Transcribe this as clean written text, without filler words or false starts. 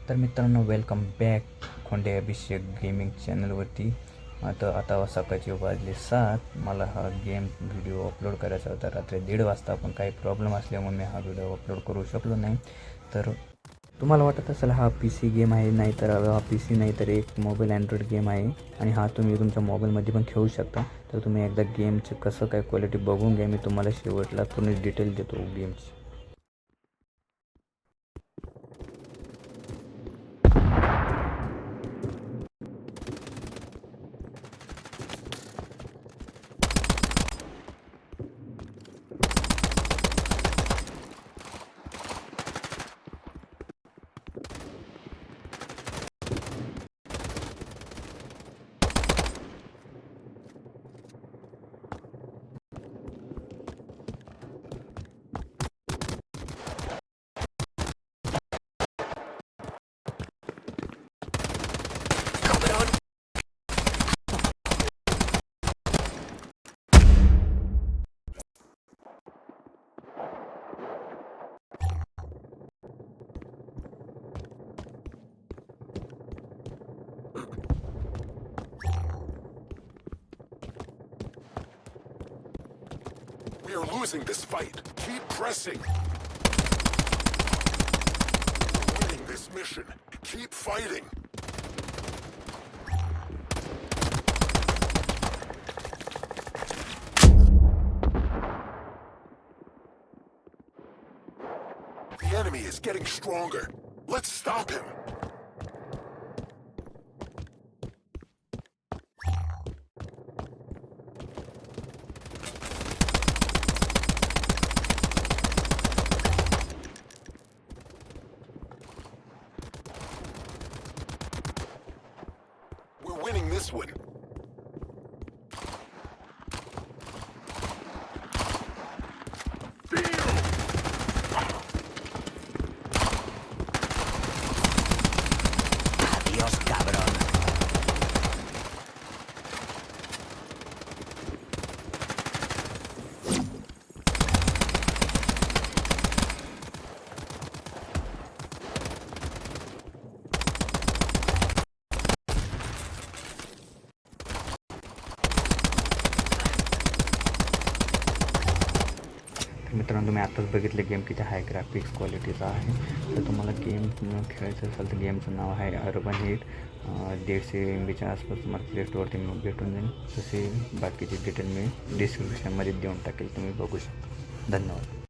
तर मित्रांनो, welcome back Khonde अभिषेक gaming चॅनलवरती. आता सकाळचे वाजले 7. मला हा गेम व्हिडिओ अपलोड करायचा होता रात्री 1:30 वाजता, पण काही प्रॉब्लेम असल्यामुळे मी हा व्हिडिओ अपलोड करू शकलो नाही. तर तुम्हाला वाटत असेल हा PC गेम आहे, नाही तर हा PC नाही तर एक मोबाईल अँड्रॉइड गेम आहे आणि हा तुम्ही तुमच्या मोबाईलमध्ये पण खेळू शकता. तर तुम्ही एकदा गेमचं कसं काय क्वालिटी बघून घ्या. मी तुम्हाला शेवटला पूर्ण डिटेल देतो गेमची. We are losing this fight. Keep pressing. We're winning this mission. Keep fighting. The enemy is getting stronger. Let's stop him. We're winning this one. Adiós, cabrón. मित्रांनो, तुम्ही आत्ताच बघितलं गेम किती हाय ग्राफिक्स क्वालिटीचा आहे. तर तुम्हाला गेम खेळायचं असेल तर गेमचं नाव आहे अर्बन हिट. 150 MBच्या आसपास तुम्हाला प्ले स्टोअरवरती मी भेटून जाईल. तसे बाकीचे डिटेल मी डिस्क्रिप्शनमध्ये देऊन टाकेल, तुम्ही बघू शकता. धन्यवाद.